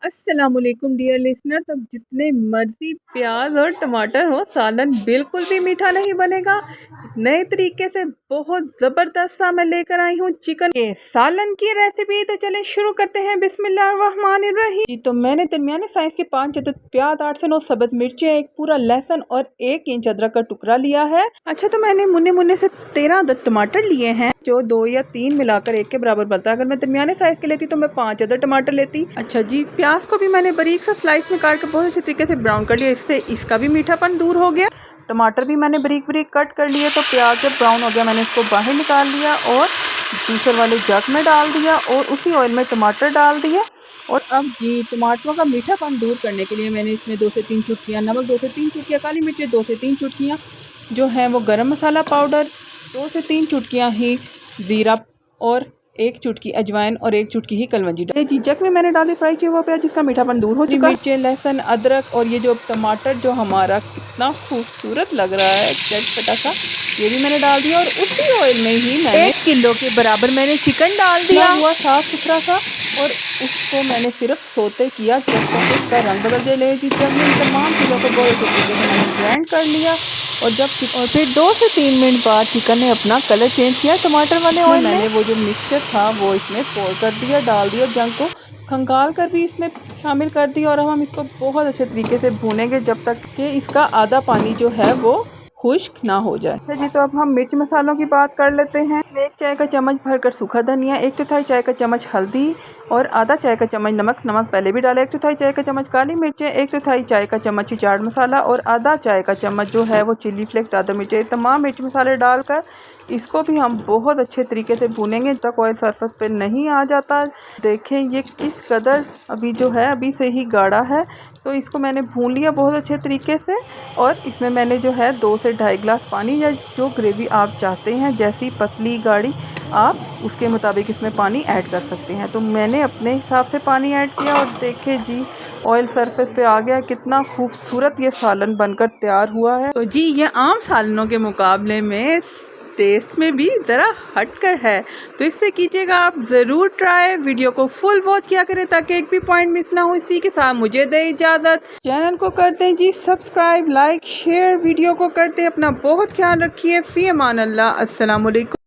अस्सलामुअलैकुम dear listener. तब जितने मर्जी प्याज और टमाटर हो, सालन बिल्कुल भी मीठा नहीं बनेगा। नए तरीके से बहुत ज़बरदस्त सा मैं लेकर आई हूँ चिकन के सालन की रेसिपी। तो चले शुरू करते हैं। बिस्मिल्लाहिर्रहमानिर्रहीम। तो मैंने दरमियाने साइज के 5 अदद प्याज, 8 से 9 सब्ज मिर्चें, एक पूरा लहसुन और 1 इंच अदरक का टुकड़ा लिया है। अच्छा, तो मैंने मुन्ने मुन्ने से 13 अदद टमाटर लिए हैं, जो 2 या 3 मिलाकर 1 के बराबर बनता है। अगर मैं दरमियाने साइज के लेती तो मैं 5 अदद टमाटर लेती। अच्छा जी, प्याज को भी मैंने बारीक सा स्लाइस में काट कर बहुत अच्छे तरीके से ब्राउन कर लिया, इससे इसका भी मीठापन दूर हो गया। टमाटर भी मैंने बारीक बारीक कट कर लिए। तो प्याज जब ब्राउन हो गया, मैंने इसको बाहर निकाल लिया और जूसर वाले जग में डाल दिया और उसी ऑयल में टमाटर डाल दिए। और अब जी, टमाटरों का मीठापन दूर करने के लिए मैंने इसमें 2 से 3 चुटकियाँ नमक, 2 से 3 चुटकियाँ काली मिर्च, 2 से 3 चुटकियाँ जो है वो गरम मसाला पाउडर, 2 से 3 चुटकियाँ ही ज़ीरा और 1 चुटकी अजवाइन और 1 चुटकी ही कलवंजी। जी, जग में मैंने डाली फ्राई किया हुआ प्याज, जिसका मीठापन दूर हो चुका। मिर्चें, लहसुन, अदरक और ये जो टमाटर जो हमारा कितना खूबसूरत लग रहा है चटपटा सा, ये भी मैंने डाल दिया। और उसी ऑयल में ही मैंने 1 किलो के बराबर मैंने चिकन डाल दिया हुआ साफ सुथरा सा, और उसको मैंने सिर्फ सोते किया जब तक इसका रंग बदल जाए। जब मैं तमाम चीज़ों को बहुत अच्छे तरीके से मैंने ग्राइंड कर लिया और फिर 2 से 3 मिनट बाद चिकन ने अपना कलर चेंज किया टमाटर वाले ऑयल में। मैंने वो जो मिक्सचर था वो इसमें पोर कर दिया, डाल दिया। जंग को खंगाल कर भी इसमें शामिल कर दिया और अब हम इसको बहुत अच्छे तरीके से भूनेंगे जब तक कि इसका आधा पानी जो है वो खुश्क ना हो जाए। जी, तो अब हम मिर्च मसालों की बात कर लेते हैं। 1 चाय का चम्मच भरकर सूखा धनिया, 1 चौथाई चाय का चम्मच हल्दी और आधा चाय का चम्मच नमक पहले भी डाला, 1 चौथाई चाय का चम्मच काली मिर्चें, 1 चौथाई चाय का चम्मच चाट मसाला और आधा चाय का चम्मच जो है वो चिली फ्लेक्स, दादा मिर्चें। तमाम मिर्च मसाले डालकर इसको भी हम बहुत अच्छे तरीके से भूनेंगे जब तक ऑयल सरफेस पे नहीं आ जाता। देखें ये किस कदर अभी जो है अभी से ही गाढ़ा है। तो इसको मैंने भून लिया बहुत अच्छे तरीके से और इसमें मैंने जो है 2 से ढाई गिलास पानी, या जो ग्रेवी आप चाहते हैं जैसी पतली गाढ़ी आप उसके मुताबिक इसमें पानी ऐड कर सकते हैं। तो मैंने अपने हिसाब से पानी ऐड किया और देखें जी, ऑयल सरफेस पे आ गया। कितना खूबसूरत ये सालन बनकर तैयार हुआ है। तो जी, ये आम सालनों के मुकाबले में टेस्ट में भी ज़रा हटकर है, तो इससे कीजिएगा आप ज़रूर ट्राई। वीडियो को फुल वॉच किया करें ताकि एक भी पॉइंट मिस ना हो। इसी के साथ मुझे दे इजाज़त। चैनल को करते हैं जी सब्सक्राइब, लाइक, शेयर। वीडियो को करते हैं। अपना बहुत ख्याल रखिए। फ़ी अमान अल्लाह। अस्सलाम वालेकुम।